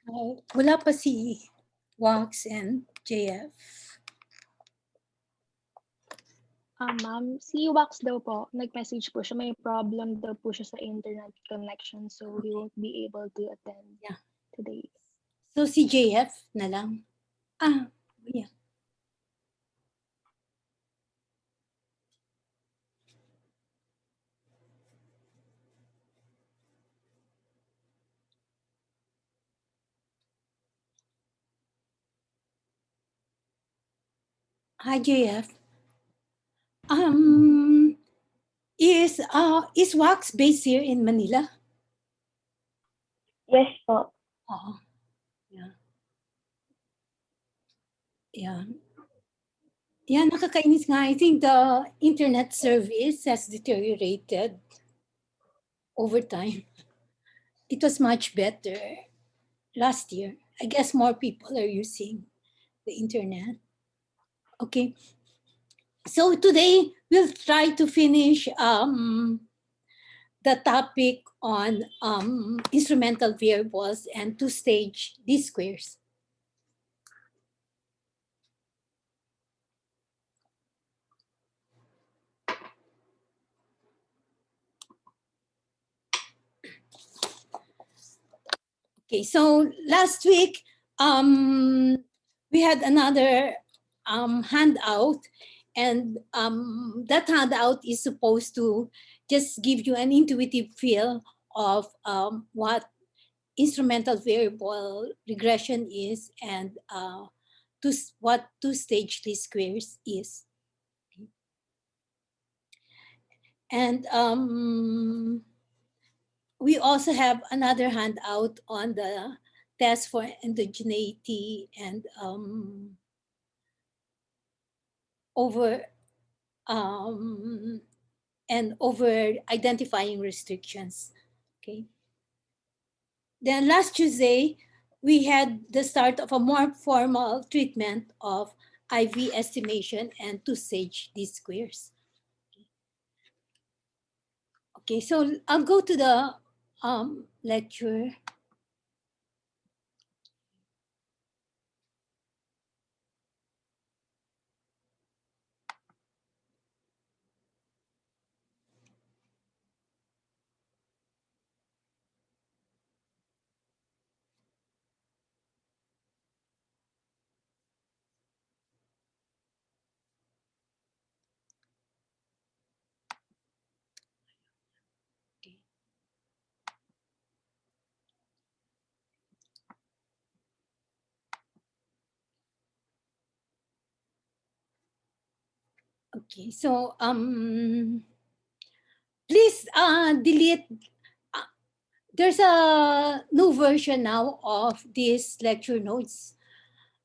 Wala pa si Wax and JF. Ma'am, si Wax daw po, nag-message po siya, may problem daw po siya sa internet connection, so he won't be able to attend Yeah. today. So si JF na lang. Yeah. Hi JF. Is Wax based here in Manila? Yes po. Oo. Yeah. Yeah. Yeah, nakakainis nga. I think the internet service has deteriorated over time. It was much better last year. I guess more people are using the internet. Okay. So today we'll try to finish the topic on instrumental variables and two-stage D-squares. Okay, so last week we had another handout, and that handout is supposed to just give you an intuitive feel of what instrumental variable regression is and what two-stage least squares is. And we also have another handout on the test for endogeneity and over identifying restrictions. Okay. Then last Tuesday, we had the start of a more formal treatment of IV estimation and two-stage D-squares. Okay, so I'll go to the lecture. Okay, so please delete. There's a new version now of these lecture notes.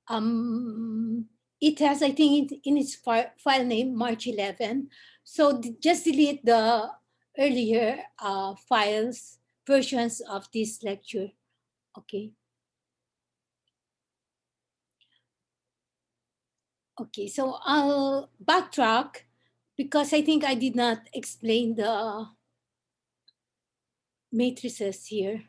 It has, I think, in its file name March 11. So just delete the earlier files versions of this lecture. Okay. Okay, so I'll backtrack because I think I did not explain the matrices here.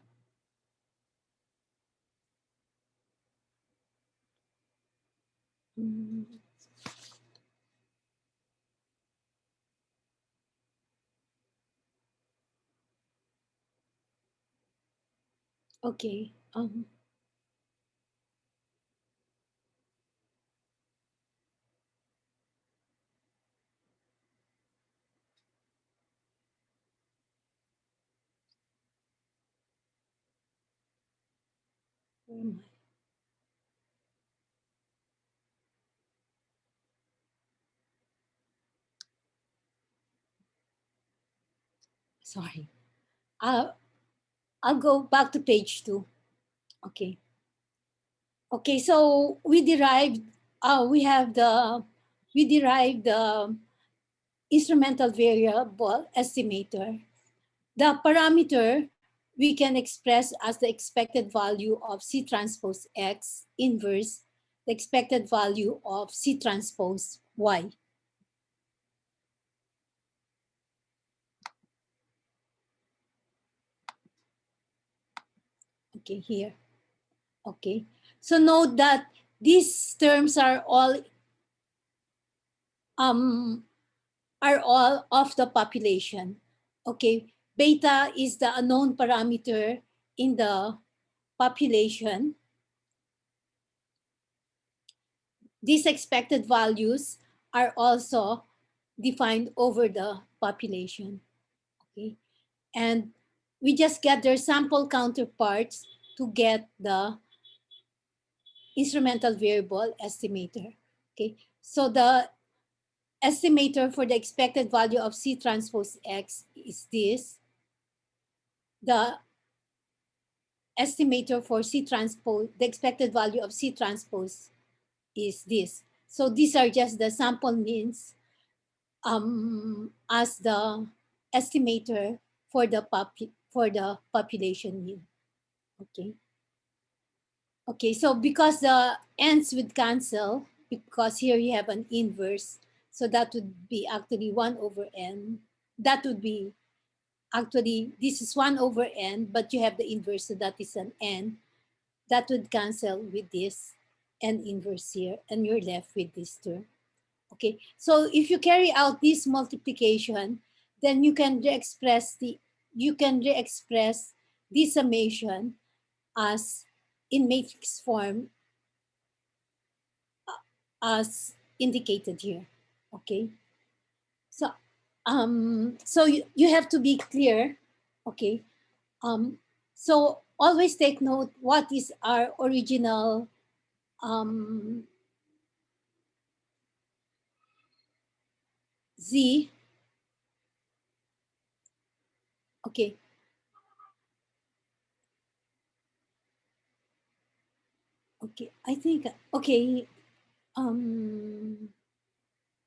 Okay. Where am I? Sorry. I'll go back to page 2. Okay. Okay, so we derived the instrumental variable estimator. The parameter we can express as the expected value of C transpose X inverse the expected value of C transpose Y. Okay, here. Okay, so note that these terms um, are all of the population. Okay, beta is the unknown parameter in the population. These expected values are also defined over the population. Okay, and we just get their sample counterparts to get the instrumental variable estimator. Okay, so the estimator for the expected value of C transpose X is this. The estimator for C transpose, the expected value of C transpose is this. So these are just the sample means as the estimator for the population mean. Okay. Okay, so because the ends would cancel, because here you have an inverse, so that would be actually 1 over n. That would be actually, this is 1 over n, but you have the inverse, so that is an n. That would cancel with this n inverse here, and you're left with this term. Okay, so if you carry out this multiplication, then you can re-express this summation as in matrix form as indicated here. Okay, so so you have to be clear. Okay, so always take note what is our original um, z. Okay, okay, I think okay. um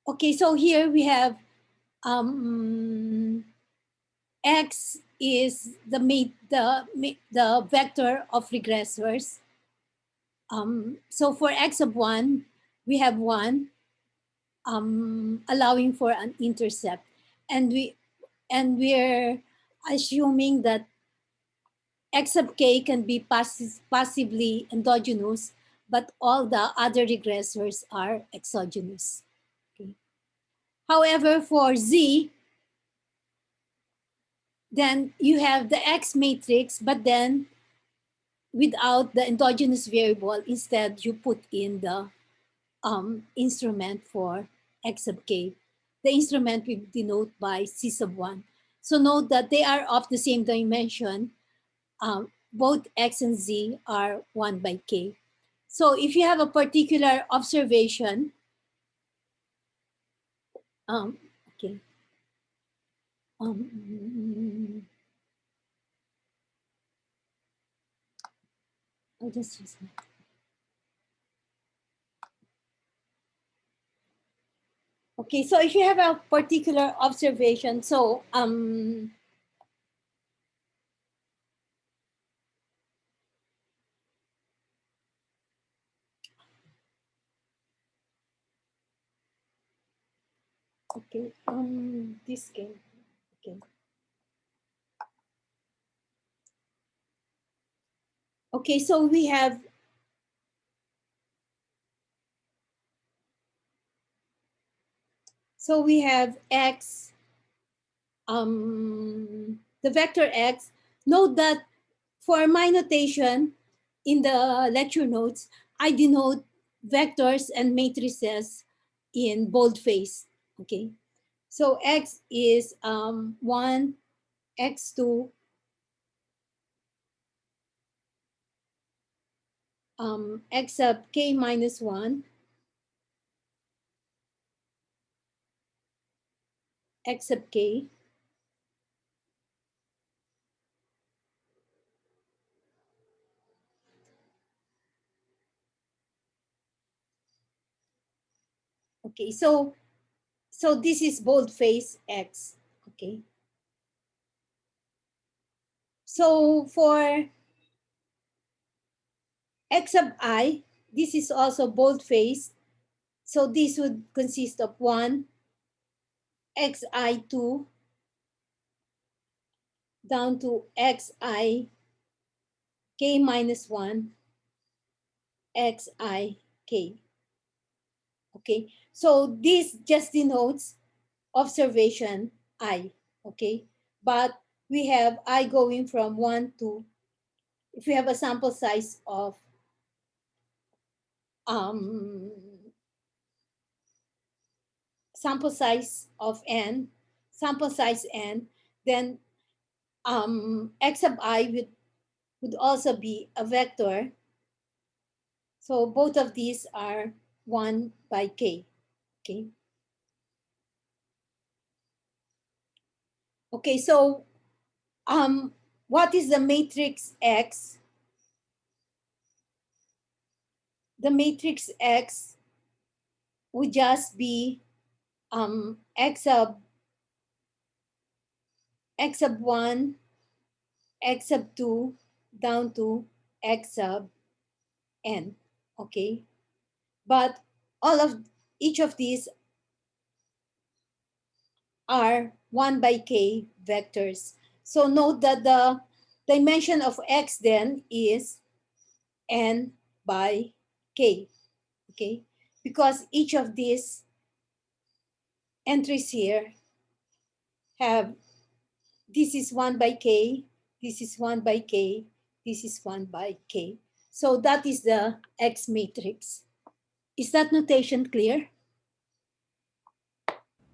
okay, so here we have um x is the vector of regressors. So for x of 1, we have 1, allowing for an intercept, and we're assuming that x sub k can be passively endogenous, but all the other regressors are exogenous. Okay. However, for z, then you have the x matrix, but then without the endogenous variable, instead you put in the instrument for x sub k. The instrument we denote by c sub 1. So note that they are of the same dimension. Both x and z are 1 by k. So if you have a particular observation, um, okay, I'll just use my, okay, so if you have a particular observation, so okay, this game, okay. Okay, so we have x, the vector x. Note that for my notation in the lecture notes, I denote vectors and matrices in boldface. Okay, so x is 1, x2, x sub k minus 1, x sub k. Okay, so this is boldface x. Okay, so for x sub I, this is also boldface. So this would consist of 1, xi2 down to xi k minus 1, xik. Okay, so this just denotes observation I. Okay, but we have I going from 1 to, if we have a sample size of um, n, sample size n, then x sub I would also be a vector. So both of these are 1 by k. Okay. Okay, so what is the matrix X? The matrix X would just be x sub 1, x sub 2 down to x sub n. Okay, but each of these are 1 by k vectors. So note that the dimension of x then is n by k. Okay, because each of these entries here have, this is 1 by k, this is 1 by k, this is 1 by k. So that is the X matrix. Is that notation clear?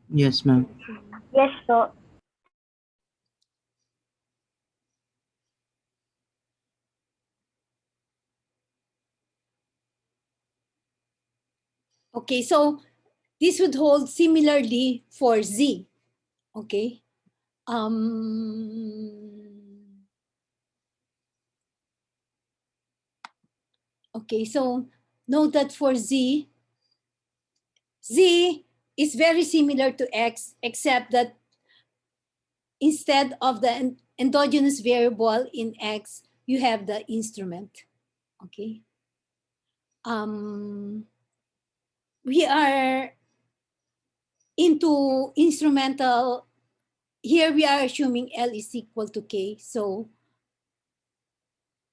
Yes, ma'am. Yes po. Okay, so this would hold similarly for Z. Okay. Okay, so note that for Z is very similar to X, except that instead of the endogenous variable in X, you have the instrument. Okay. We are into instrumental. Here we are assuming L is equal to K. So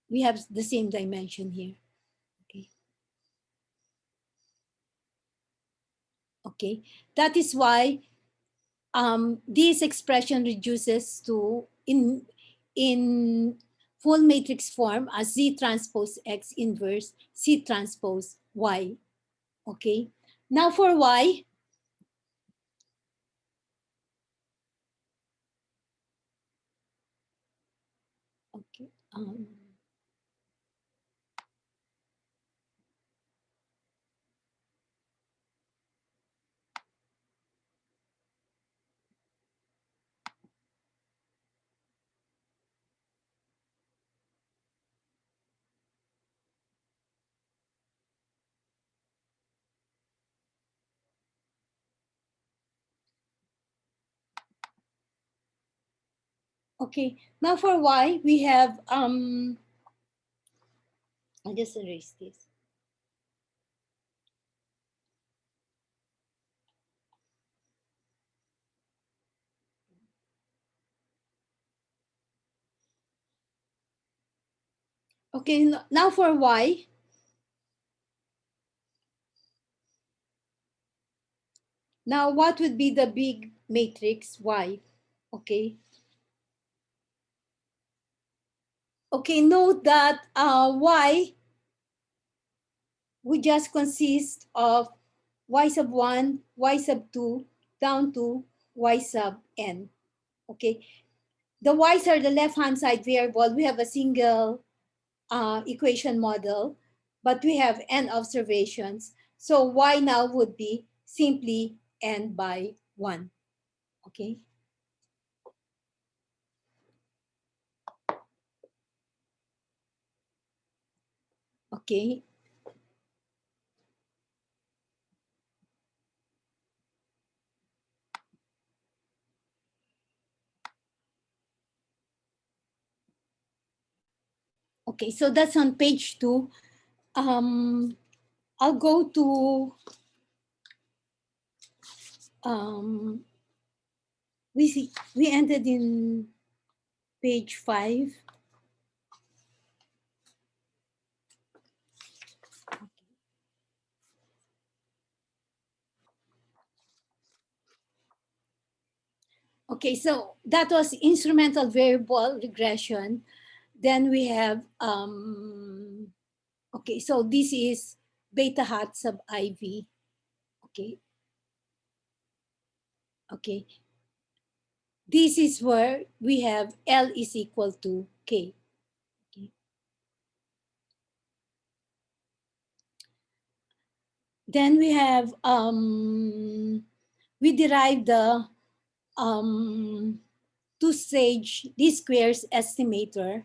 we have the same dimension here. Okay. Okay. That is why this expression reduces to in full matrix form as Z transpose X inverse C transpose Y. Okay. Now for Y, okay. Okay. Now for Y, we have I'll just erase this. Okay, now for Y, now what would be the big matrix Y? Okay. Okay, note that Y would just consist of Y sub 1, Y sub 2, down to Y sub n. Okay, the Y's are the left-hand side variable. We have a single equation model, but we have n observations. So Y now would be simply n by 1. Okay. Okay. Okay, so that's on page 2. I'll go to we ended in page 5. Okay, so that was instrumental variable regression. Then we have, okay, so this is beta hat sub IV. Okay, okay. This is where we have L is equal to K. Okay. Then we have, we derive the two-stage least squares estimator,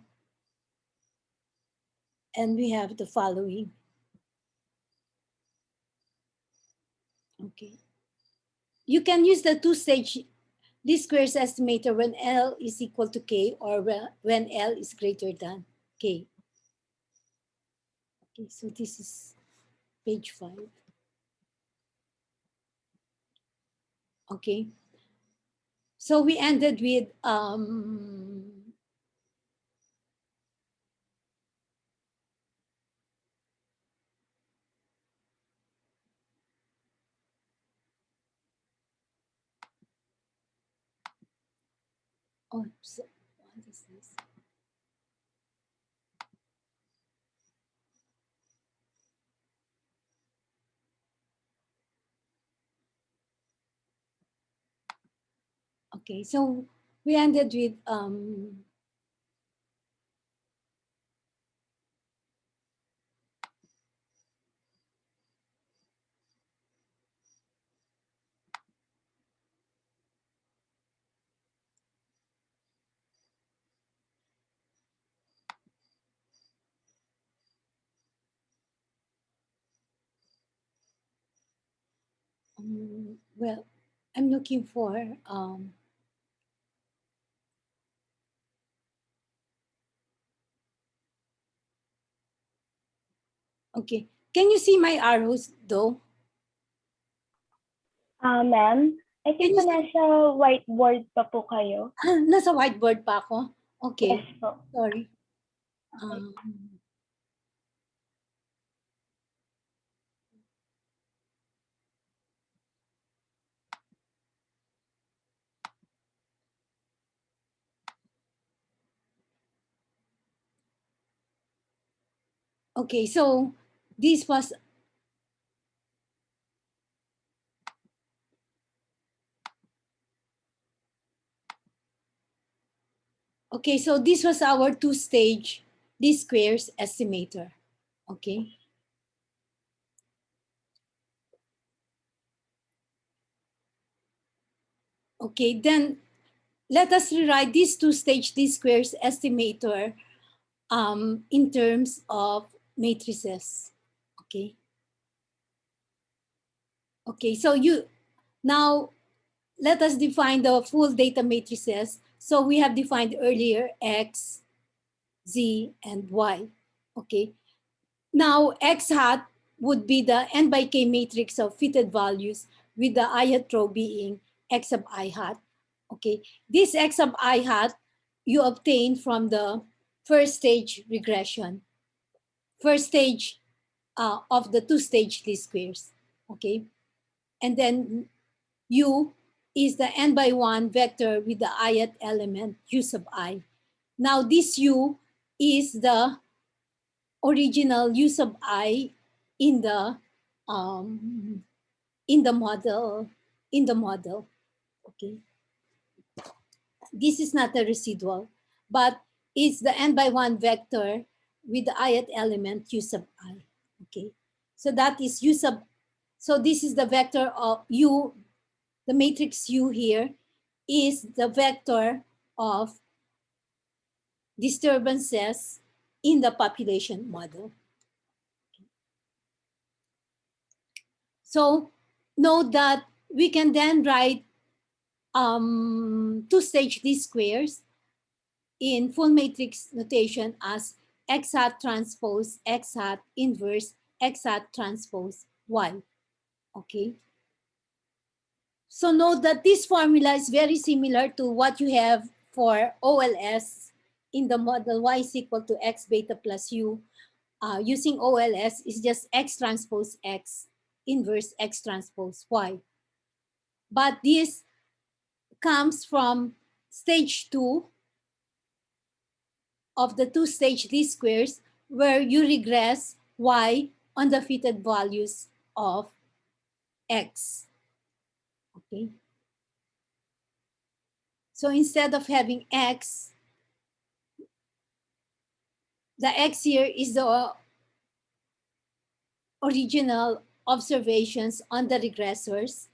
and we have the following. Okay. You can use the two-stage least squares estimator when L is equal to K or when L is greater than K. Okay, so this is page 5. Okay. So we ended with oh, so what is this? Okay, so we ended with well, I'm looking for okay. Can you see my arrows though? Ma'am, I Can think you po see? nasa whiteboard pa po kayo. Nasa whiteboard pa ako? Okay. Yes po. Sorry. Okay. Okay, so this was okay, so this was our two-stage least squares estimator. Okay. Okay, then let us rewrite this two-stage least squares estimator in terms of matrices. Okay. Okay, so you now let us define the full data matrices. So we have defined earlier X, Z, and Y. Okay. Now X hat would be the n by k matrix of fitted values with the ith row being X sub I hat. Okay. This X sub I hat you obtain from the first stage regression, first stage of the two-stage least squares. Okay. And then U is the n by 1 vector with the ith element U sub I. Now this U is the original U sub I in the um, in the model Okay, this is not a residual, but it's the n by 1 vector with the ith element U sub I. Okay, so that is U sub. So this is the vector of U. The matrix U here is the vector of disturbances in the population model. So note that we can then write two-stage least squares in full matrix notation as X hat transpose X hat inverse X hat transpose Y. Okay. So note that this formula is very similar to what you have for OLS in the model Y is equal to X beta plus U. Using OLS is just X transpose X inverse X transpose Y. But this comes from stage 2 of the two-stage least squares, where you regress y on the fitted values of x. Okay. So instead of having x, the x here is the original observations on the regressors.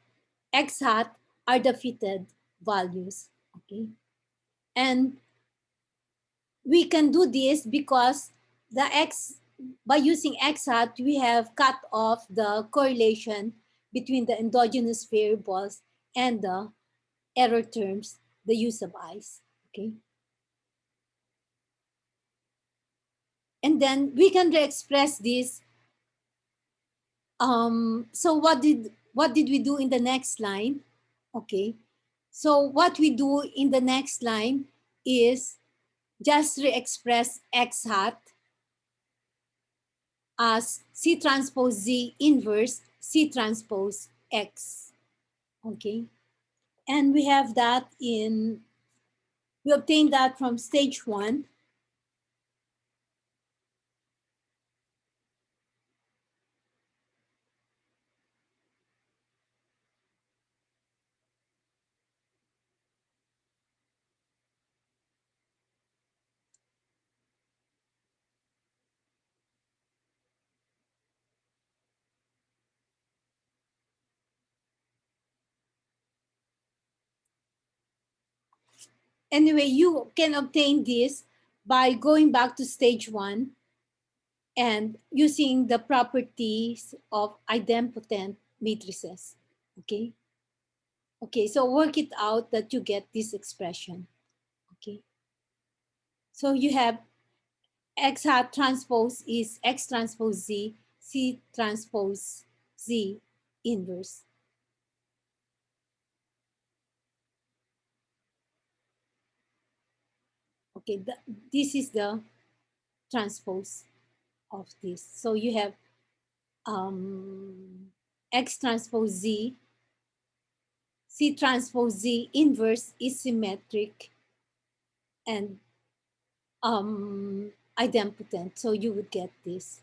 X hat are the fitted values. Okay. And we can do this because the x, by using x hat, we have cut off the correlation between the endogenous variables and the error terms, the use of i's. Okay. And then we can re-express this. So what did we do in the next line? Okay. So what we do in the next line is just re-express x hat as C transpose Z inverse C transpose X. Okay. And we have that we obtained that from stage 1. Anyway, you can obtain this by going back to stage 1 and using the properties of idempotent matrices. Okay. Okay, so work it out that you get this expression. Okay. So you have X hat transpose is X transpose Z, C transpose Z inverse. Okay, this is the transpose of this. So you have X transpose Z, C transpose Z inverse is symmetric and idempotent. So you would get this.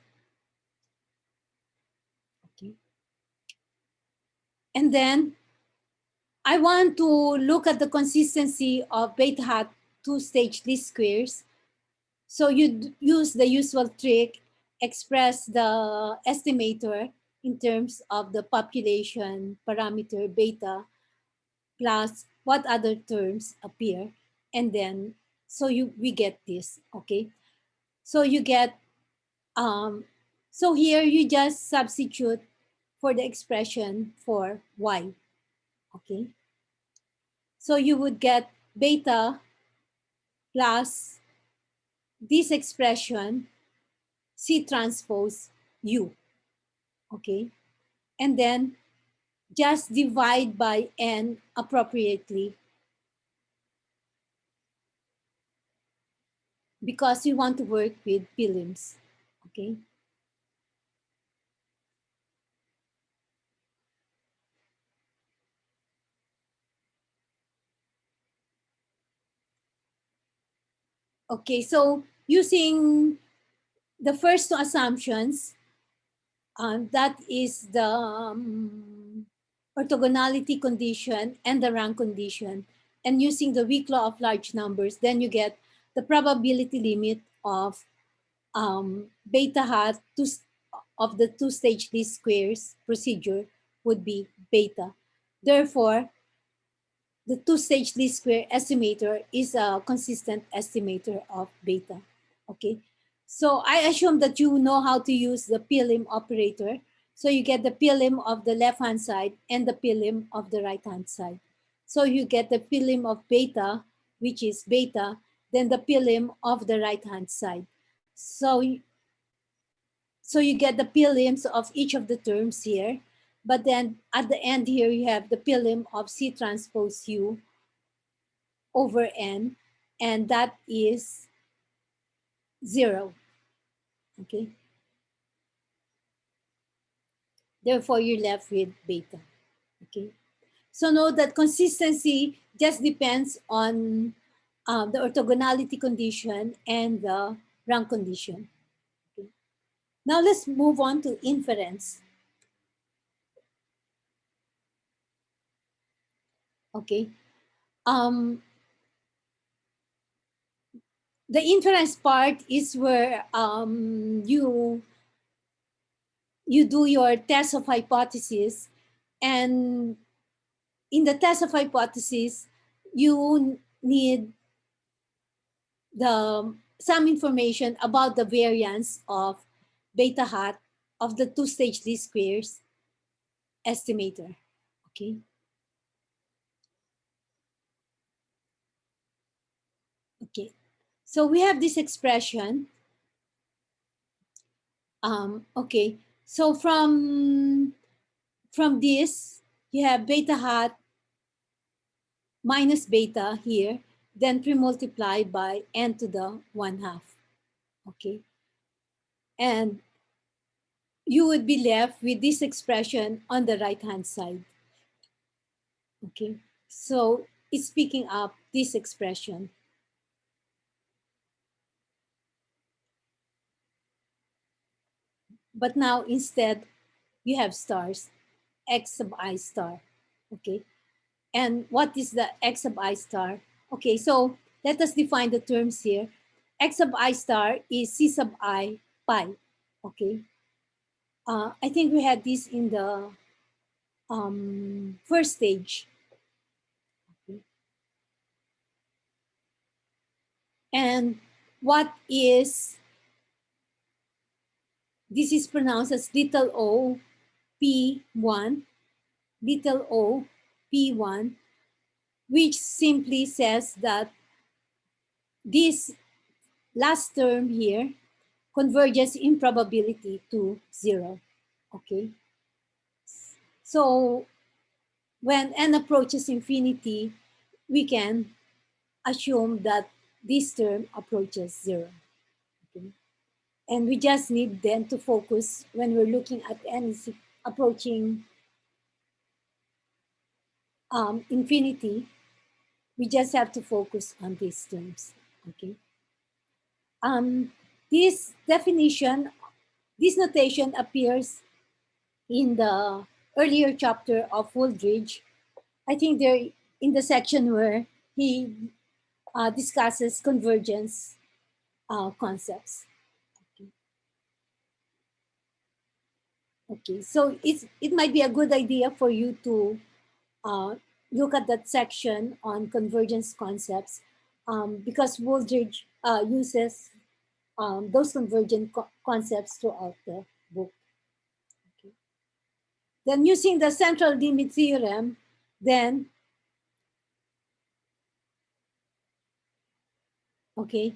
Okay. And then I want to look at the consistency of beta hat two-stage least squares. So you use the usual trick, express the estimator in terms of the population parameter beta plus what other terms appear. And then, so we get this, okay? So you get, so here you just substitute for the expression for y, okay? So you would get beta plus this expression C transpose U, okay? And then just divide by N appropriately because we want to work with prelims, okay? Okay, so using the first two assumptions, that is the orthogonality condition and the rank condition, and using the weak law of large numbers, then you get the probability limit of beta hat of the two-stage least squares procedure would be beta. Therefore, the two-stage least square estimator is a consistent estimator of beta. Okay, so I assume that you know how to use the PLM operator. So you get the PLM of the left-hand side and the PLM of the right-hand side. So you get the PLM of beta, which is beta, then the PLM of the right-hand side. So you get the PLMs of each of the terms here, but then at the end here you have the PLM of C transpose U over N, and that is 0, okay? Therefore, you're left with beta, okay? So note that consistency just depends on the orthogonality condition and the rank condition. Okay. Now let's move on to inference. Okay. The inference part is where you do your test of hypothesis, and in the test of hypothesis you need the some information about the variance of beta hat of the two-stage least squares estimator. Okay. Okay. So we have this expression. Okay. So from this you have beta hat minus beta here, then pre-multiply by n to the 1/2. Okay. And you would be left with this expression on the right-hand side. Okay. So it's picking up this expression. But now instead, you have stars, x sub I star. Okay. And what is the x sub I star? Okay, so let us define the terms here. X sub I star is c sub I pi. Okay. I think we had this in the first stage. Okay. And what is, this is pronounced as little o p1, little o p1, which simply says that this last term here converges in probability to 0. Okay. So when n approaches infinity, we can assume that this term approaches 0. Okay. And we just need then to focus when we're looking at n is approaching infinity, we just have to focus on these terms. Okay. This definition, this notation appears in the earlier chapter of Wooldridge. I think they're in the section where he discusses convergence concepts. Okay. Okay, so it might be a good idea for you to uh, look at that section on convergence concepts because Wooldridge uses those concepts throughout the book. Okay. Then using the central limit theorem, then, okay,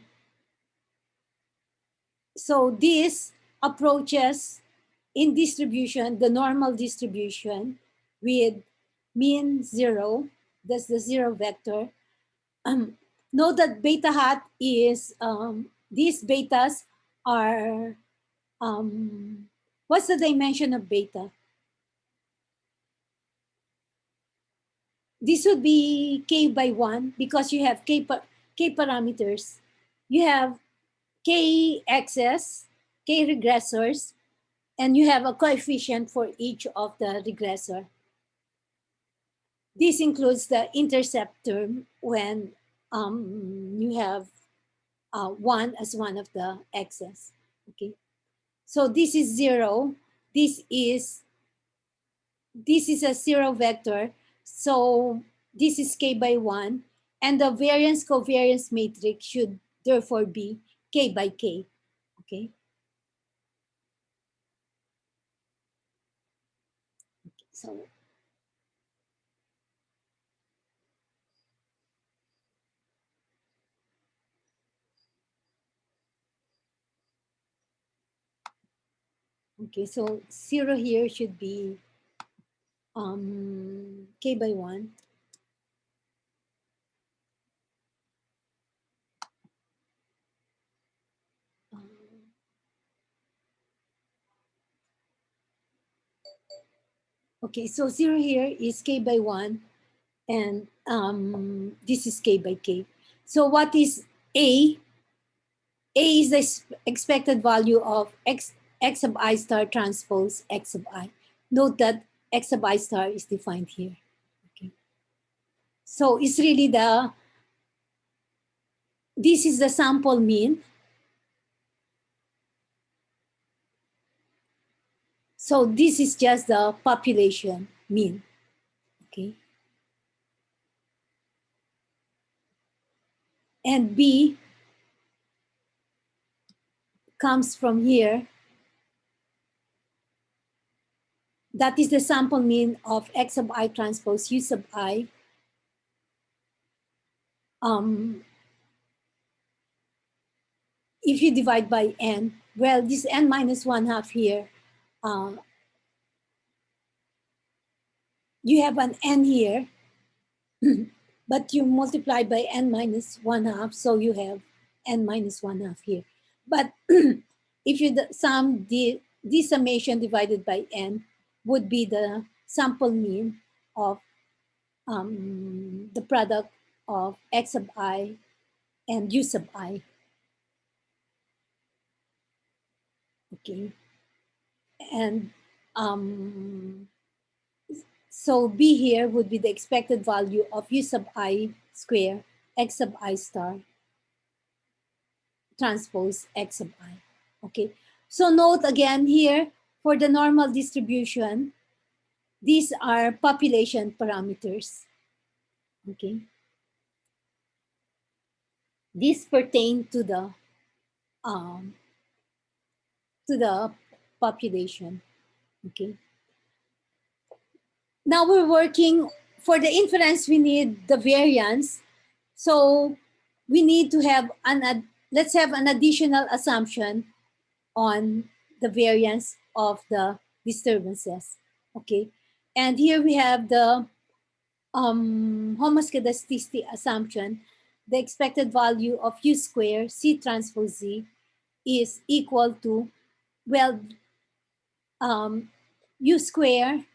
so this approaches in distribution, the normal distribution with mean 0, that's the 0 vector. Note that beta hat is, these betas are, what's the dimension of beta? This would be k by 1 because you have k parameters. You have k x's, k regressors, and you have a coefficient for each of the regressor. This includes the intercept term when you have 1 as one of the x's. Okay, so this is 0. This is a 0 vector. So this is k by 1. And the variance covariance matrix should therefore be k by k. Okay. So okay, so 0 here should be k by 1. Okay, so 0 here is k by 1. And this is k by k. So what is A? A is the expected value of x sub I star transpose x sub I. Note that x sub I star is defined here. Okay. So it's really this is the sample mean. So this is just the population mean. Okay. And B comes from here. That is the sample mean of x sub I transpose u sub I. If you divide by n, well, this n minus 1/2 here, you have an n here, but you multiply by n minus 1/2, so you have n minus 1/2 here. But if you sum this summation divided by n would be the sample mean of the product of x sub I and u sub I. Okay. And so B here would be the expected value of u sub I square x sub I star transpose x sub I. Okay. So note again here for the normal distribution, these are population parameters. Okay. These pertain to the population. Okay. Now we're working for the inference. We need the variance. So we need to have let's have an additional assumption on the variance of the disturbances. Okay. And here we have the homoscedasticity assumption. The expected value of u square C transpose Z is equal to, well, u square,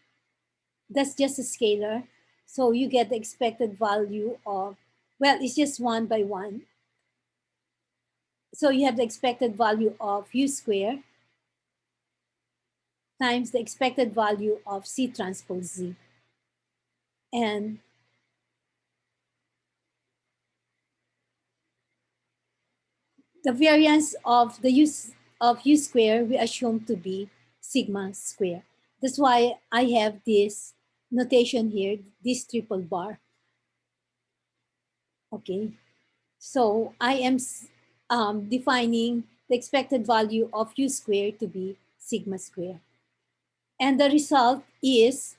that's just a scalar. So you get the expected value of, well, it's just 1 by 1. So you have the expected value of u square times the expected value of C transpose Z. And the variance of the use of u square we assume to be sigma square. That's why I have this notation here, this triple bar. Okay, so I am defining the expected value of u square to be sigma square. And the result is,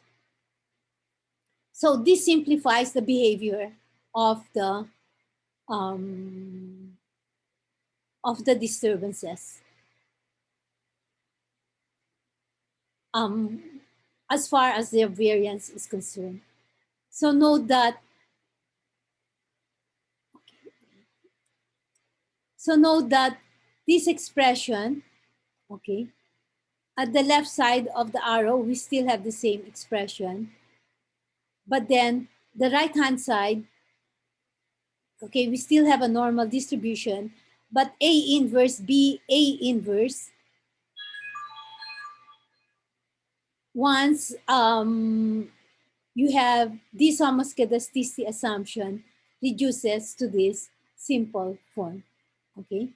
so this simplifies the behavior of the disturbances. As far as their variance is concerned. So note that, this expression, okay, at the left side of the arrow, we still have the same expression. But then the right-hand side, okay, we still have a normal distribution, but A inverse, B, A inverse, once you have this homoscedasticity assumption, reduces to this simple form, okay?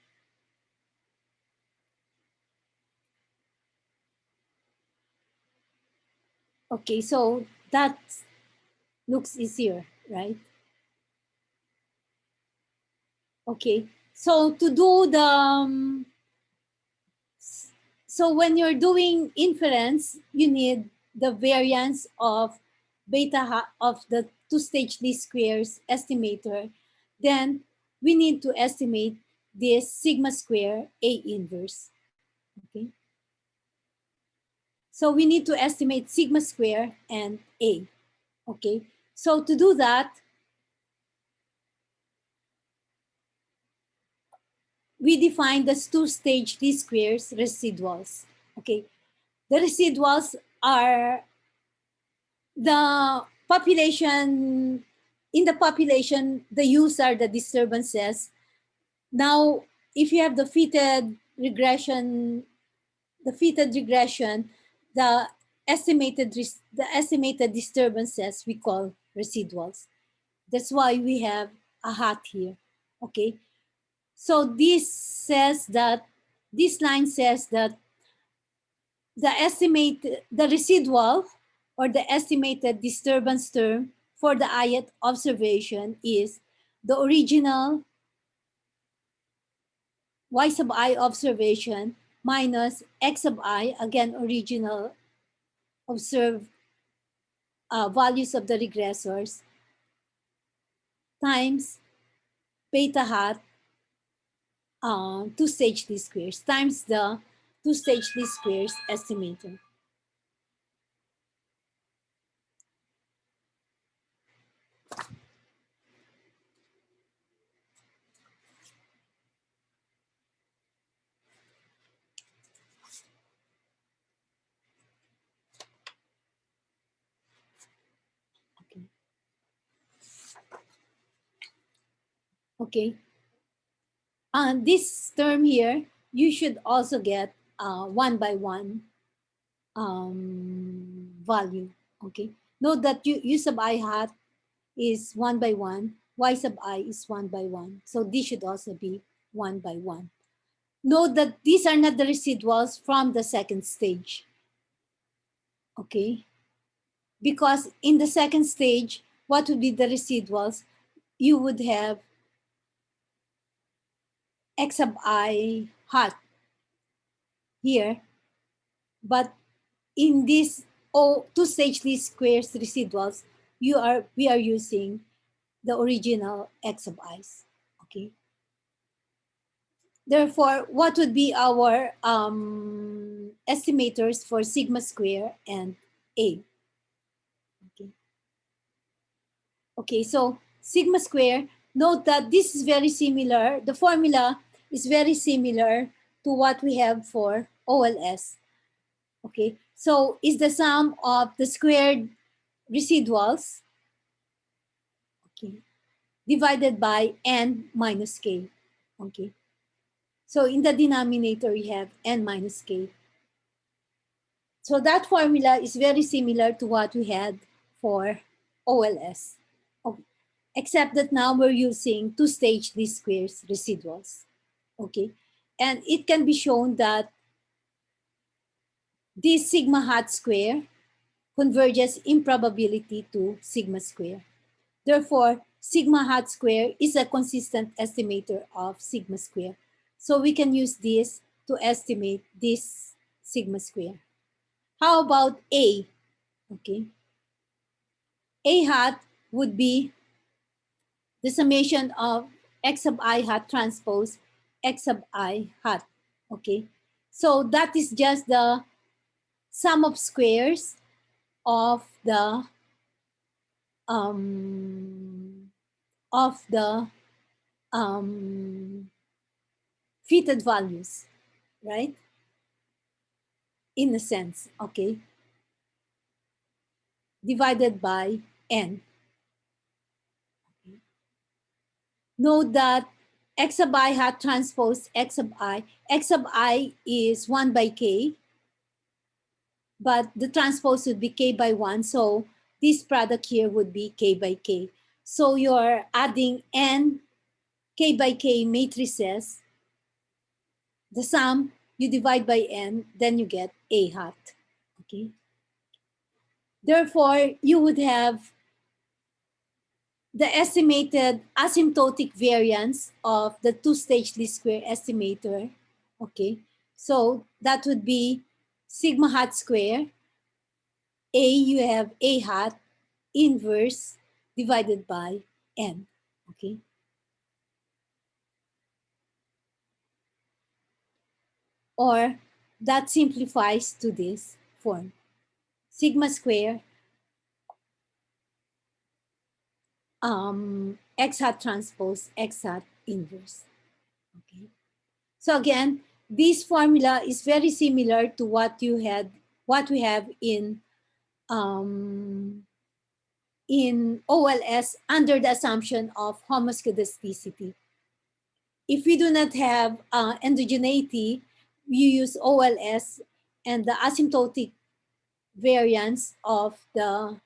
Okay, so that looks easier, right? Okay, so to do the, so when you're doing inference, you need the variance of beta of the two-stage least squares estimator. Then we need to estimate this sigma square A inverse, okay? So we need to estimate sigma square and A, okay? So to do that, we define the two-stage least squares residuals, okay? The residuals are the population, in the population, the U's are the disturbances. Now, if you have the fitted regression, the estimated disturbances we call residuals. That's why we have a hat here. Okay. So this line says that the residual or the estimated disturbance term for the ith observation is the original y sub I observation minus x sub I, again original observed values of the regressors, times beta hat two-stage least squares times the two-stage least squares estimator. Okay. Okay. This term here, you should also get one by one value. Okay. Note that u sub I hat is 1 by 1, y sub I is 1 by 1. So this should also be 1 by 1. Note that these are not the residuals from the second stage. Okay. Because in the second stage, what would be the residuals? You would have x sub I hat here, but in this two-stage least squares residuals, we are using the original x sub i's. Okay. Therefore, what would be our estimators for sigma square and A? Okay. Okay, so sigma square, note that this is very similar. The formula is very similar to what we have for OLS. Okay, so is the sum of the squared residuals, okay, divided by n minus k. Okay, so in the denominator you have n minus k. So that formula is very similar to what we had for OLS, except that now we're using two-stage least squares residuals. Okay, and it can be shown that this sigma hat square converges in probability to sigma square. Therefore, sigma hat square is a consistent estimator of sigma square. So we can use this to estimate this sigma square. How about A? Okay. A hat would be the summation of x sub I hat transpose x sub I hat. Okay. So that is just the sum of squares of the fitted values, right? In a sense, okay, divided by n. Okay. Note that x sub I hat transpose x sub I is 1 by k, but the transpose would be k by 1, so this product here would be k by k. So you're adding n k by k matrices, the sum, you divide by n, then you get A hat. Okay. Therefore, you would have the estimated asymptotic variance of the two-stage least square estimator. Okay. So that would be sigma hat square. A, you have A hat inverse divided by n. Okay. Or that simplifies to this form. Sigma square x hat transpose x hat inverse. Okay. So again, this formula is very similar to what we have in in OLS under the assumption of homoscedasticity. If we do not have endogeneity, we use OLS, and the asymptotic variance of the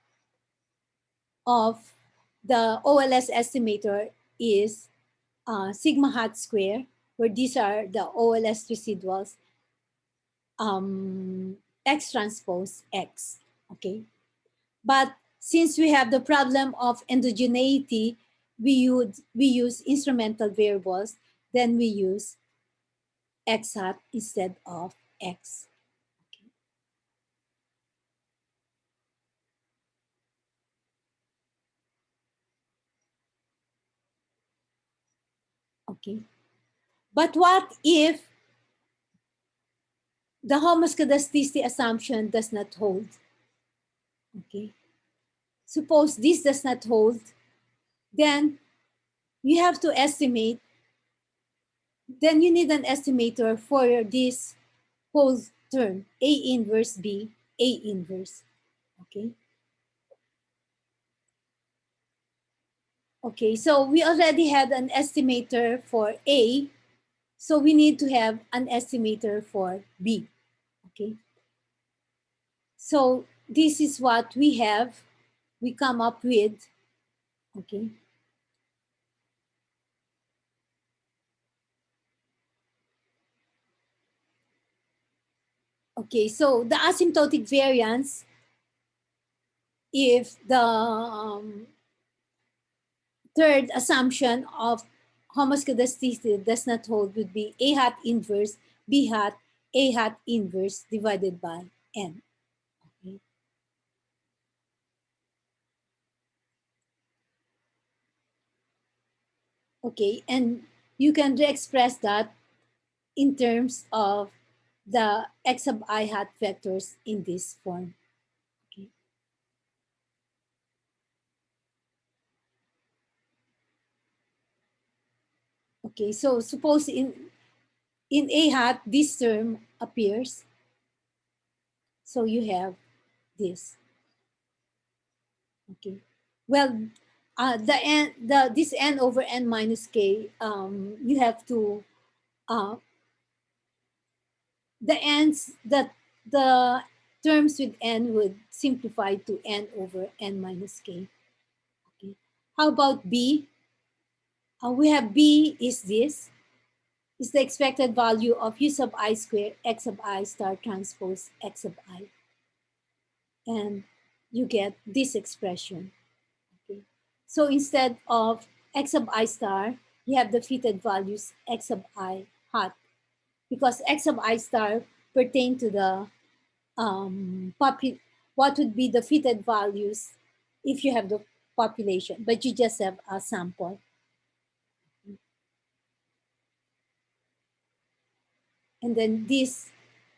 OLS estimator is sigma hat square, where these are the OLS residuals, X transpose X, okay? But since we have the problem of endogeneity, we use instrumental variables, then we use X hat instead of X. Okay. But what if the homoscedasticity assumption does not hold? Okay. Suppose this does not hold, then you have to estimate, then you need an estimator for this whole term, A inverse B, A inverse. Okay. Okay, so we already had an estimator for A, so we need to have an estimator for B. Okay. So this is what we have, we come up with. Okay. Okay, so the asymptotic variance, if the third assumption of homoscedasticity does not hold, would be A hat inverse, B hat, A hat inverse divided by N. Okay. Okay, and you can re-express that in terms of the x sub I hat vectors in this form. Okay. Okay, so suppose in A hat, this term appears. So you have this. Okay. Well, this n over n minus k, you have to the ends that the terms with n would simplify to n over n minus k. Okay. How about b? We have b is this. Is the expected value of u sub I squared x sub I star transpose x sub I. And you get this expression. Okay. So instead of x sub I star, you have the fitted values x sub I hat, because x sub I star pertain to the what would be the fitted values if you have the population, but you just have a sample. And then this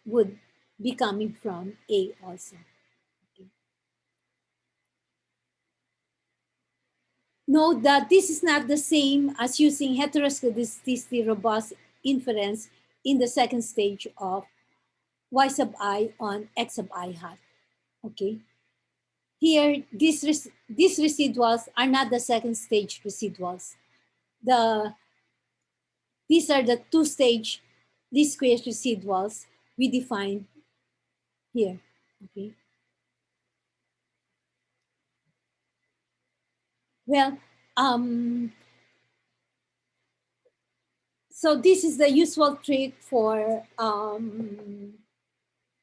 would be coming from A also. Okay. Note that this is not the same as using heteroscedasticity robust inference in the second stage of y sub I on x sub I hat. Okay. Here, these residuals are not the second stage residuals. These are the two-stage least squares residuals we defined here. Okay. Well, so this is the usual trick for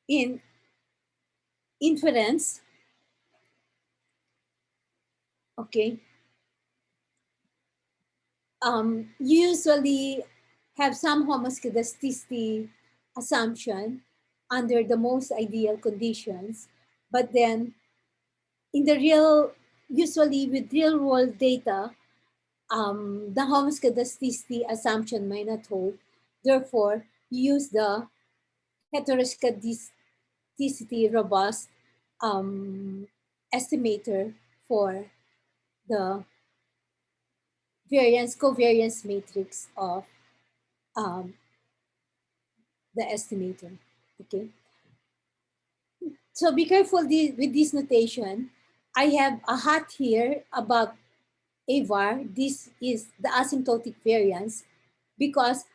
in inference. Okay. Usually have some homoscedasticity assumption under the most ideal conditions, but then in the real, usually with real world data, the homoscedasticity assumption may not hold. Therefore, use the heteroscedasticity robust estimator for the covariance matrix of the estimator. Okay. So be careful with this notation. I have a hat here above AVAR. This is the asymptotic variance because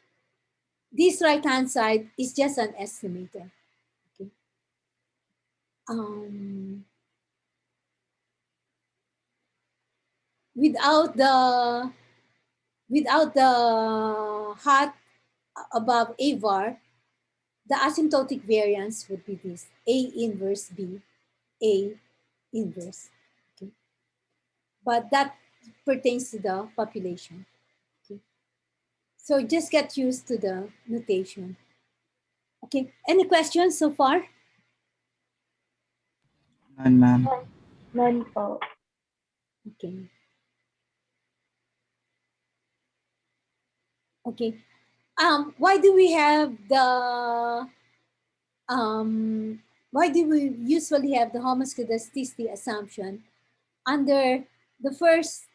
this right-hand side is just an estimator. Okay. Without the hat above AVAR, the asymptotic variance would be this: A inverse B, A inverse. Okay. But that pertains to the population. Okay. So just get used to the notation. Okay. Any questions so far? None, ma'am. None po. Okay. Okay. Why do we have the why do we usually have the homoscedasticity assumption under the first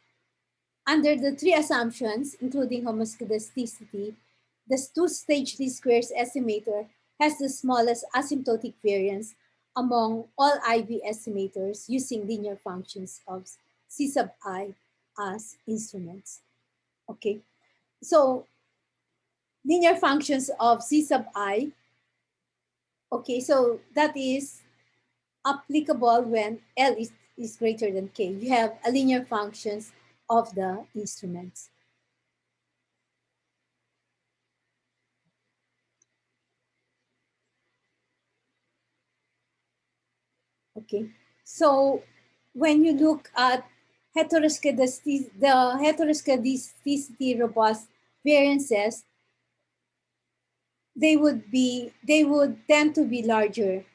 under the three assumptions, including homoscedasticity? The two-stage least squares estimator has the smallest asymptotic variance among all IV estimators using linear functions of C sub I as instruments. Okay, so linear functions of C sub I. Okay, so that is applicable when L is greater than K. You have a linear functions of the instruments. Okay, so when you look at the heteroscedasticity robust variances, they would tend to be larger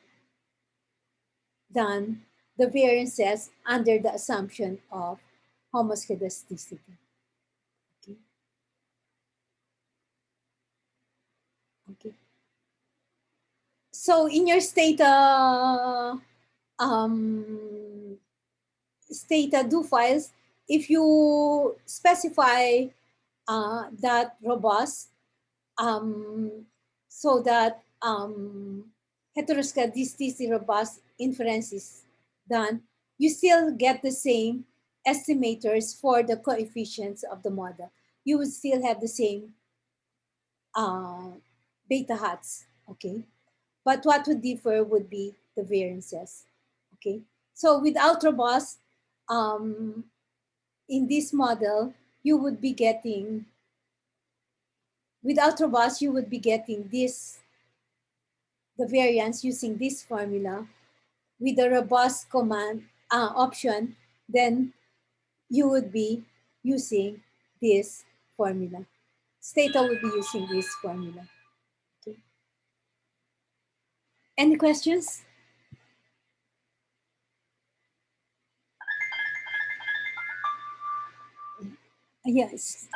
than the variances under the assumption of homoscedasticity. Okay. Okay. So in your stata do files, if you specify that robust, so that heteroscedasticity robust inference is done, you still get the same estimators for the coefficients of the model. You would still have the same beta hats, okay? But what would differ would be the variances, okay? So without robust, in this model, you would be getting, without robust, you would be getting this, the variance using this formula. With the robust command option, then you would be using this formula. Stata would be using this formula. Okay. Any questions? Yes.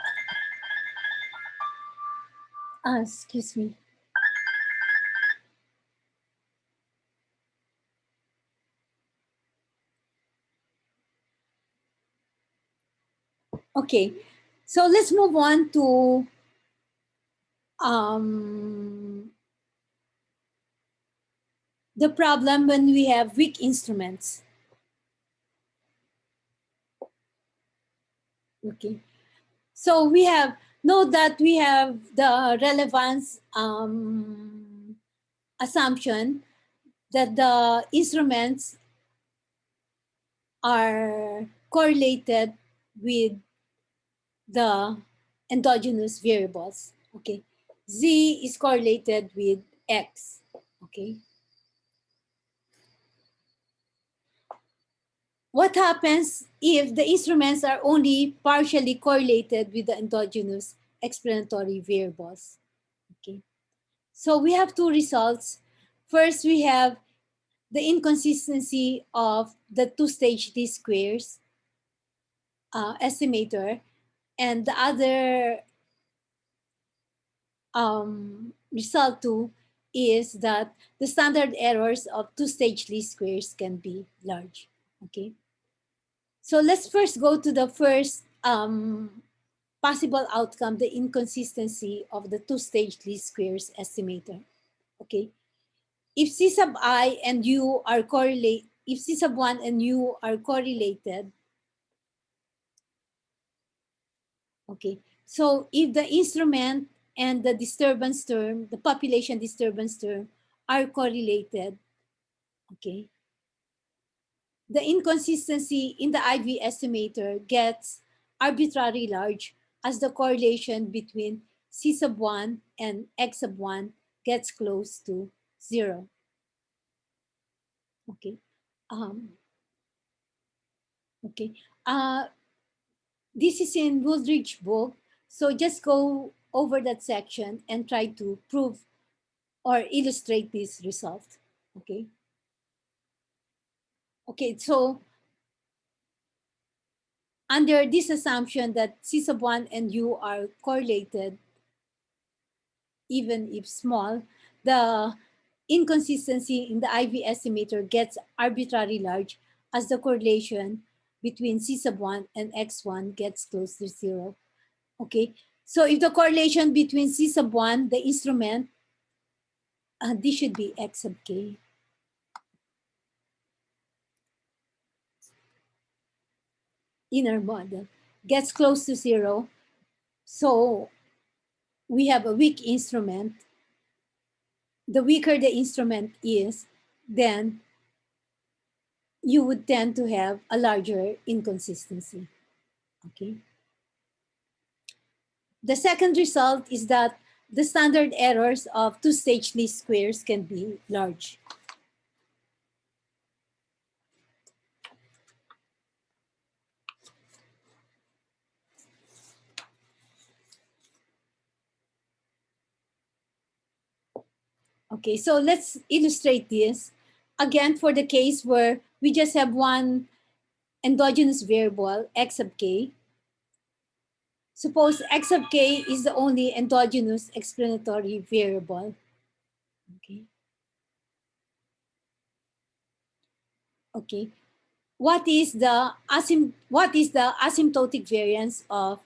Excuse me. Okay, so let's move on to the problem when we have weak instruments. Okay, so we have, note that we have the relevance assumption that the instruments are correlated with the endogenous variables. Okay, Z is correlated with X. Okay, what happens if the instruments are only partially correlated with the endogenous explanatory variables? Okay, so we have two results. First, we have the inconsistency of the two-stage least squares estimator, and the other result two is that the standard errors of two-stage least squares can be large. Okay, so let's first go to the first possible outcome, the inconsistency of the two-stage least squares estimator. Okay, if C sub I and U are if C sub 1 and U are correlated, okay, so if the instrument and the disturbance term, the population disturbance term are correlated, okay, the inconsistency in the IV estimator gets arbitrarily large as the correlation between C sub 1 and X sub 1 gets close to 0. Okay. Okay. This is in Woolridge book. So just go over that section and try to prove or illustrate this result. Okay. Okay. So under this assumption that C sub 1 and U are correlated, even if small, the inconsistency in the IV estimator gets arbitrarily large as the correlation between C sub 1 and X1 gets close to 0. Okay, so if the correlation between C sub 1, the instrument, this should be X sub K. Inner model gets close to 0. So we have a weak instrument. The weaker the instrument is, then you would tend to have a larger inconsistency. Okay. The second result is that the standard errors of two-stage least squares can be large. Okay, so let's illustrate this. Again, for the case where we just have one endogenous variable, x sub k. Suppose x sub k is the only endogenous explanatory variable. Okay. Okay. What is the asymptotic variance of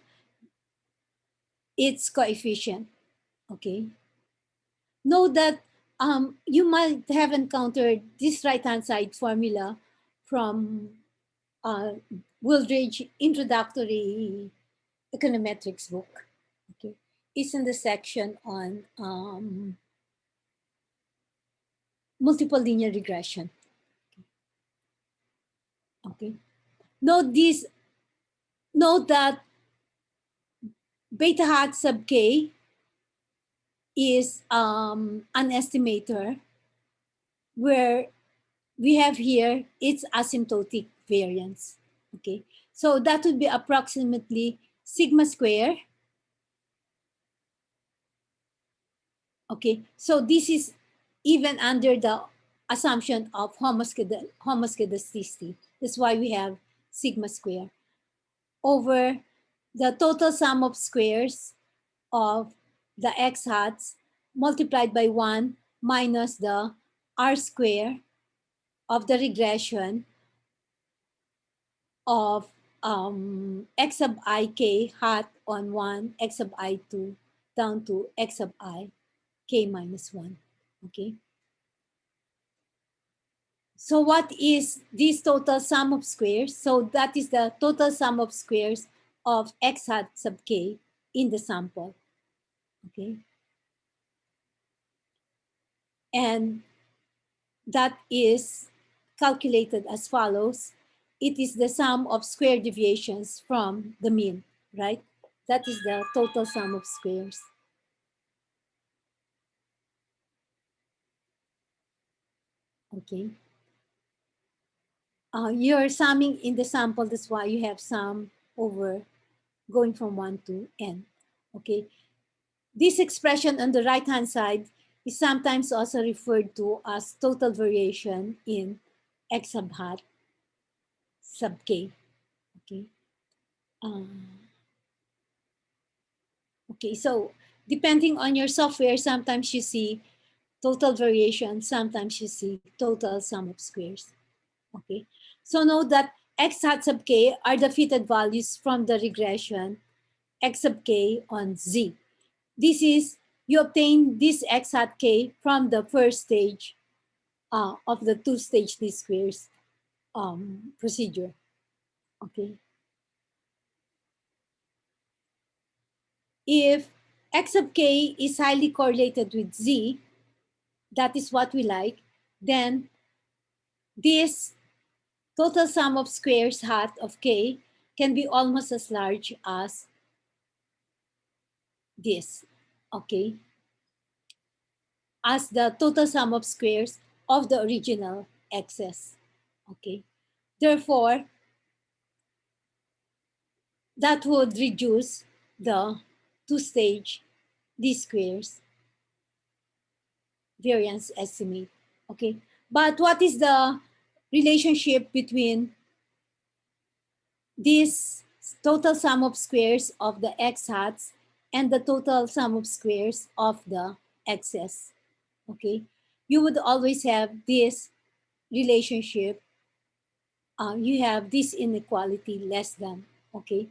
its coefficient? Okay. Know that you might have encountered this right-hand side formula from Wooldridge Introductory Econometrics book. Okay, it's in the section on multiple linear regression. Okay, note this. Note that beta hat sub k is an estimator where we have here its asymptotic variance. Okay, so that would be approximately sigma square. Okay, so this is even under the assumption of homoscedasticity. That's why we have sigma square over the total sum of squares of the x hats multiplied by 1 minus the r square of the regression of x sub I k hat on 1, x sub I 2 down to x sub I k minus 1. Okay. So what is this total sum of squares? So that is the total sum of squares of x hat sub k in the sample. Okay. And that is calculated as follows. It is the sum of square deviations from the mean, right? That is the total sum of squares. Okay. You're summing in the sample, that's why you have sum over going from 1 to n. Okay. This expression on the right-hand side is sometimes also referred to as total variation in x sub hat sub k. Okay. Okay, so depending on your software, sometimes you see total variation, sometimes you see total sum of squares. Okay, so note that x hat sub k are the fitted values from the regression x sub k on z. This is, you obtain this x hat k from the first stage of the two-stage least squares. procedure. Okay. If x of k is highly correlated with z, that is what we like, then this total sum of squares hat of k can be almost as large as this, okay, as the total sum of squares of the original x's, okay. Therefore, that would reduce the two-stage least squares variance estimate, okay. But what is the relationship between this total sum of squares of the x hats and the total sum of squares of the x's, okay? You would always have this relationship. You have this inequality less than, okay?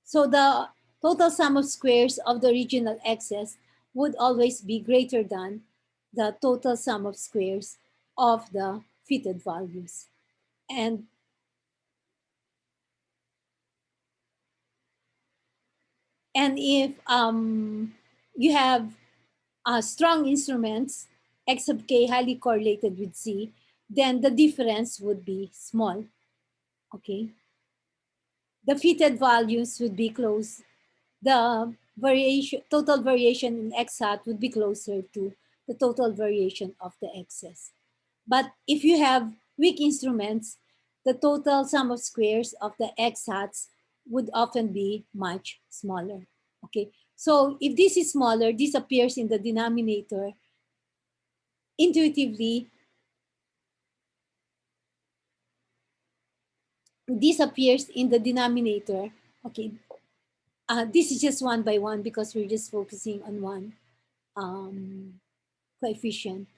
So the total sum of squares of the original x's would always be greater than the total sum of squares of the fitted values. And if you have strong instruments, X sub k highly correlated with Z, then the difference would be small, okay? The fitted values would be close. The variation, total variation in X hat would be closer to the total variation of the X's. But if you have weak instruments, the total sum of squares of the X hats would often be much smaller, okay? So if this is smaller, this appears in the denominator. Intuitively, this appears in the denominator. Okay, this is just one by one because we're just focusing on one coefficient.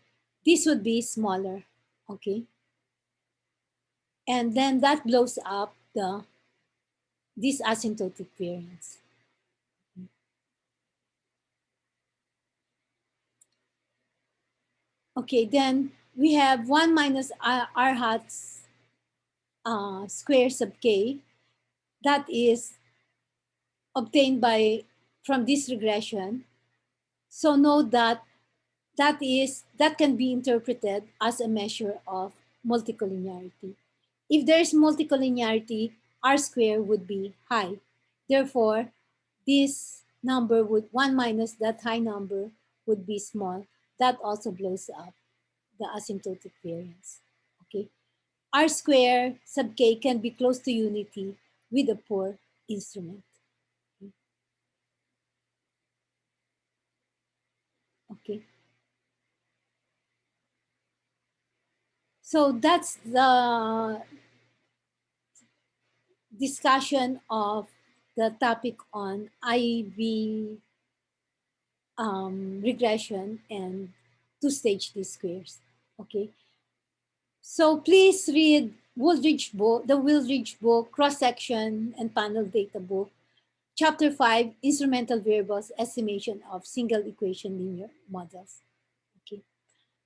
This would be smaller, okay? And then that blows up this asymptotic variance. Okay, then we have 1 minus r hat square sub k. That is obtained by from this regression. So note that that can be interpreted as a measure of multicollinearity. If there is multicollinearity, r square would be high. Therefore, this number would 1 minus that high number would be small. That also blows up the asymptotic variance. Okay, r square sub k can be close to unity with a poor instrument. Okay. So that's the discussion of the topic on IV regression and two-stage least squares. Okay, so please read Woolridge book, the Woolridge book, cross-section and panel data book, chapter 5, instrumental variables, estimation of single equation linear models. Okay,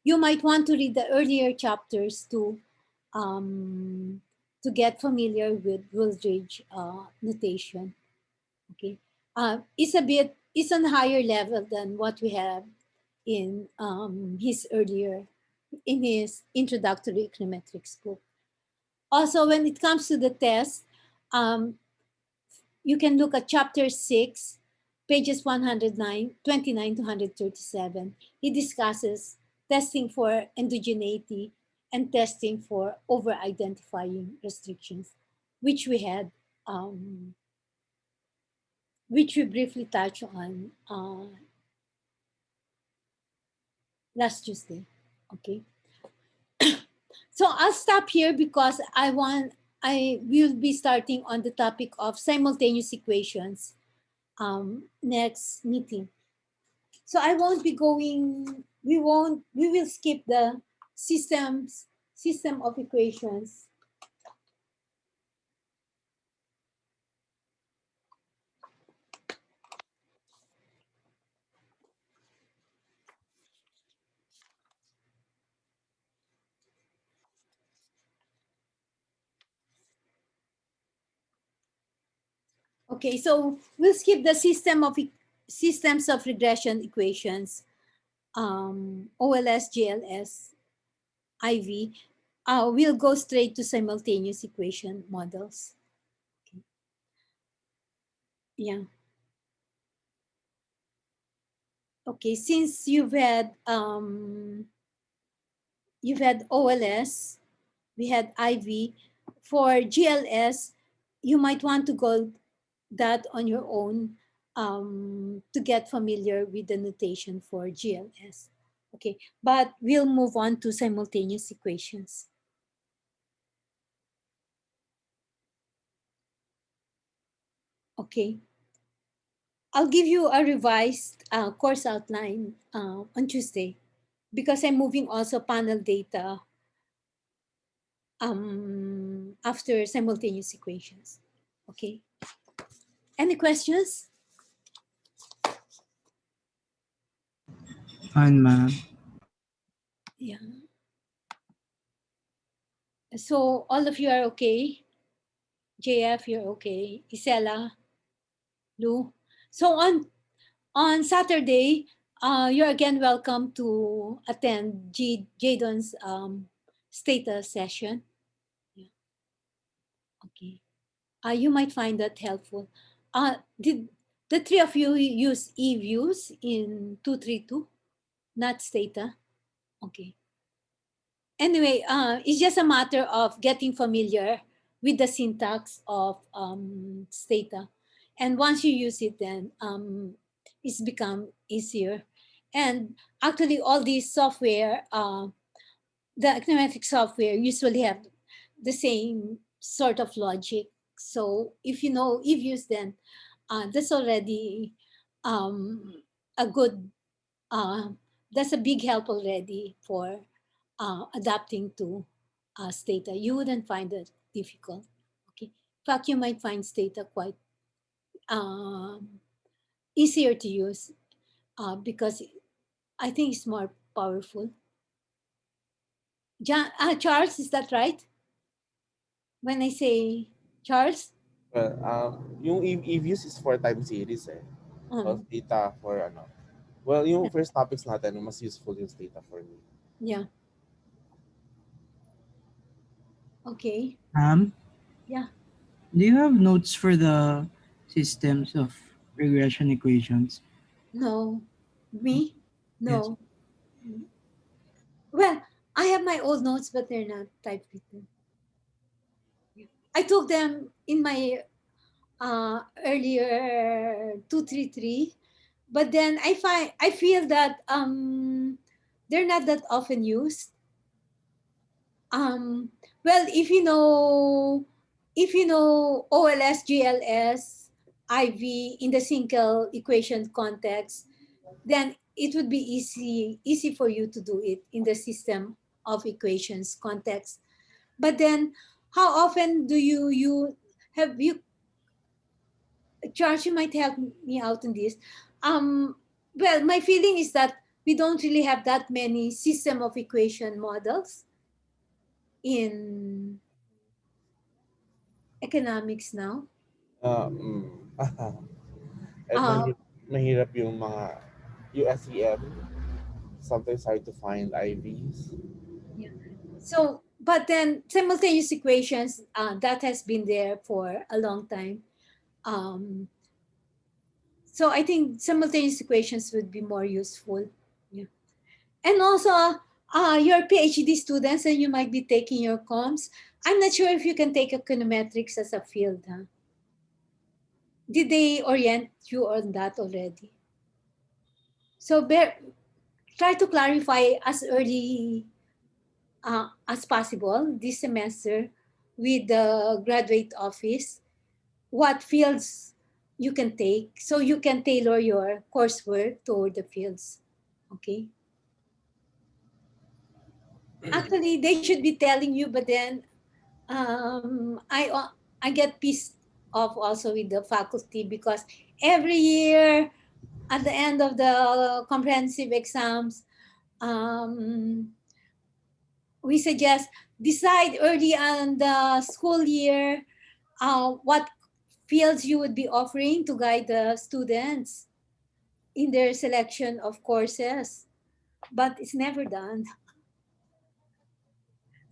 you might want to read the earlier chapters to get familiar with Woolridge notation. Okay, it's on a higher level than what we have in his introductory econometrics book. Also, when it comes to the test, um, you can look at chapter 6, pages 29 to 137. He discusses testing for endogeneity and testing for over-identifying restrictions, which we had, which we briefly touched on last Tuesday. Okay. So I'll stop here because I will be starting on the topic of simultaneous equations next meeting. So I won't be going, we will skip the system of equations. Okay, so we'll skip the systems of regression equations, OLS, GLS, IV. We'll go straight to simultaneous equation models. Okay. Yeah. Okay, since you've had OLS, we had IV. For GLS, you might want to go that on your own to get familiar with the notation for GLS. Okay, but we'll move on to simultaneous equations. Okay, I'll give you a revised course outline on Tuesday because I'm moving also panel data after simultaneous equations. Okay, any questions? Fine, ma'am. Yeah. So all of you are okay? JF, you're okay. Isela, Lou. So on Saturday, you're again welcome to attend Jadon's status session. Yeah. Okay. You might find that helpful. Did the three of you use e-views in 232? Not Stata? Okay. Anyway, it's just a matter of getting familiar with the syntax of Stata. And once you use it, then it's become easier. And actually, all these software, the econometric software usually have the same sort of logic. So if you know EViews, then that's already a good, uh, that's a big help already for adapting to Stata. You wouldn't find it difficult. Okay. In fact, you might find Stata quite easier to use because I think it's more powerful. Charles, is that right? When I say Charles? Well, yung e-views is for time series eh. Of Um, data for ano. Well, yung yeah. first topics natin, yung mas useful yung data for me. Yeah. Okay. Ma'am, Yeah. do you have notes for the systems of regression equations? No. Me? Yes. No. Well, I have my old notes, but they're not typewritten. I took them in my earlier 233, but then I feel that they're not that often used. Um, well, if you know OLS, GLS, IV in the single equation context, then it would be easy for you to do it in the system of equations context. But then, how often do you have you Charles, you might help me out in this. Well, my feeling is that we don't really have that many system of equation models in economics now. Uh, mm, eh, Uh, mahirap yung mga USEM. Sometimes hard to find IVs. yeah. So, but then simultaneous equations, that has been there for a long time. Um, so I think simultaneous equations would be more useful. Yeah. And also, your PhD students, and you might be taking your comms. I'm not sure if you can take econometrics as a field. Huh? Did they orient you on that already? So try to clarify as early as possible this semester with the graduate office what fields you can take so you can tailor your coursework toward the fields. Okay. Actually, they should be telling you, but then I get pissed off also with the faculty because every year at the end of the comprehensive exams, um, we suggest decide early on the school year what fields you would be offering to guide the students in their selection of courses, but it's never done.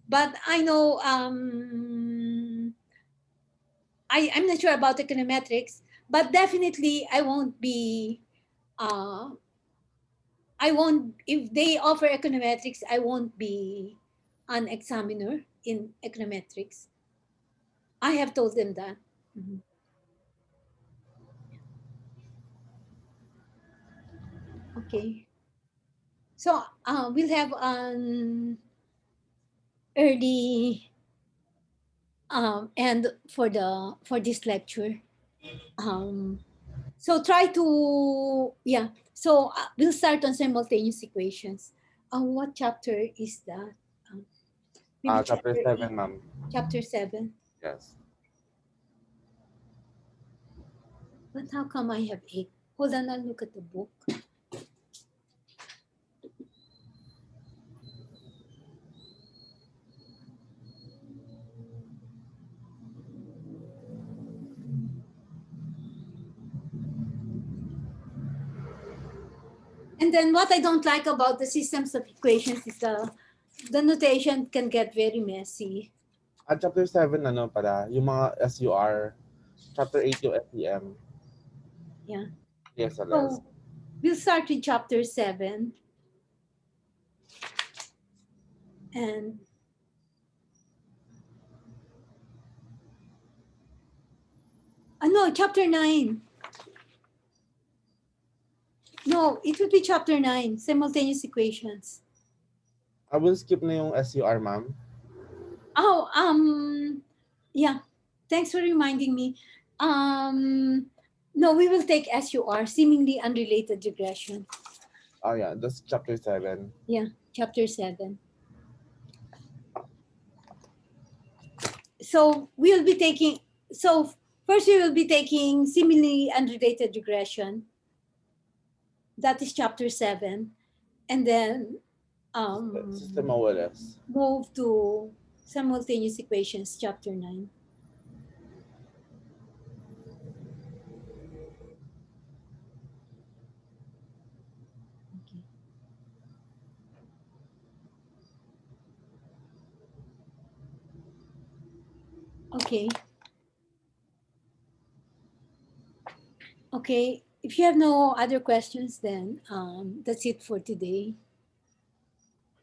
But I know I'm not sure about econometrics, but definitely I won't, if they offer econometrics, I won't be an examiner in econometrics. I have told them that. Mhm. Okay. So we'll have an early end for this lecture. So try to, yeah. So we'll start on simultaneous equations. What chapter is that? Maybe Chapter 7, eight, ma'am. chapter 7. Yes. But how come I have 8? Hold on, I'll look at the book. And then what I don't like about the systems of equations is the notation can get very messy. At chapter 7, ano pala, yung mga SUR, chapter 8 yung SEM. Yeah. Yes, So we'll start with chapter 7. And no, chapter 9. No, it would be chapter 9, simultaneous equations. I will skip na yung SUR, ma'am. Oh, yeah. Thanks for reminding me. No, we will take SUR, seemingly unrelated regression. Oh yeah, that's chapter 7. Yeah, chapter 7. So we'll be taking, so first we will be taking seemingly unrelated regression. That is chapter 7. And then System OLS. move to simultaneous equations, chapter 9. Okay. Okay. Okay. If you have no other questions, then that's it for today.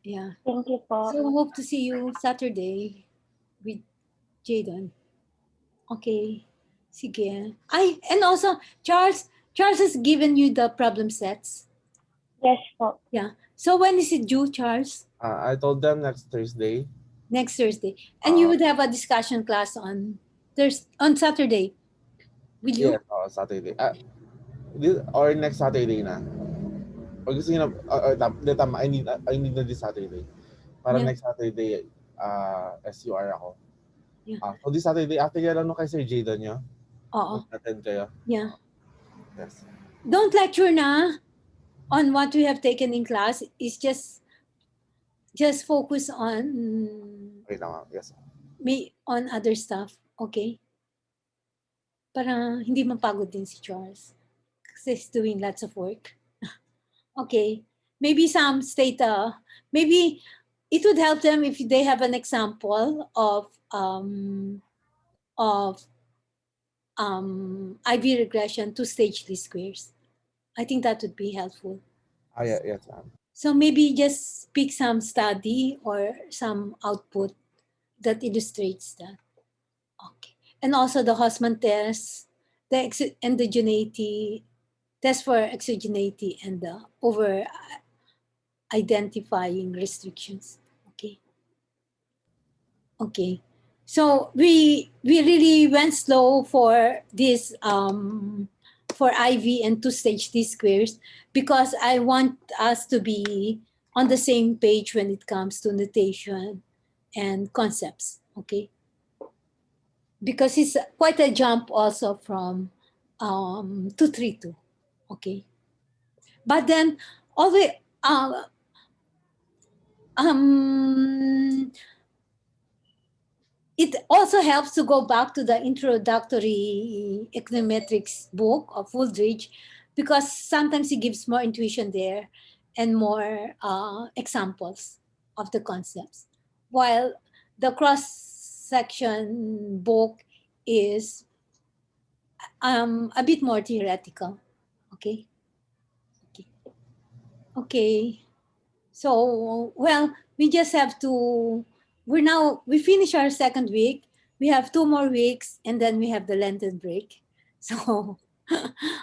Yeah. Thank you po. So hope to see you Saturday with Jadon. Okay. Sige. And also Charles has given you the problem sets. Yes po. Yeah. So when is it due, Charles? I told them next Thursday. Next Thursday. And you would have a discussion class on Saturday. Will you? Yes, Saturday. Or next Saturday na. Pag gusto nyo na, tama, I need na this Saturday. Para Yeah. next Saturday, SUR ako. Yeah. So this Saturday, after yan, ano kay Sir Jadon nyo? Oo. Attend kayo? Yeah. Yes. Don't lecture na on what we have taken in class. It's just focus on Okay lang, yes. on other stuff. Okay? Para hindi mapagod din si Charles. Kasi he's doing lots of work. Okay. Maybe some state, maybe it would help them if they have an example of IV regression to stage least squares. I think that would be helpful. Yeah, yes, ma'am. So maybe just pick some study or some output that illustrates that. Okay. And also the Hosman test, the endogeneity, test for exogeneity, and the over identifying restrictions. Okay. Okay. So we really went slow for this for IV and two-stage T-squares because I want us to be on the same page when it comes to notation and concepts. Okay. Because it's quite a jump also from 232. Okay. But then always it also helps to go back to the introductory econometrics book of Wooldridge, because sometimes he gives more intuition there and more examples of the concepts, while the cross-section book is a bit more theoretical. Okay. Okay. So, well, we just have to, we finish our second week. We have 2 more weeks and then we have the Lenten break. So,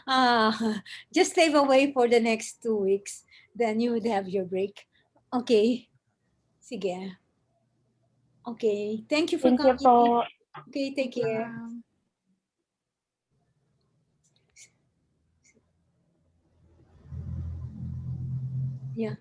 uh, just stay away for the next 2 weeks. Then you would have your break. Okay. Sige. Okay. Thank you for Thank you coming. po. Okay, take care. Ma'am. Yeah.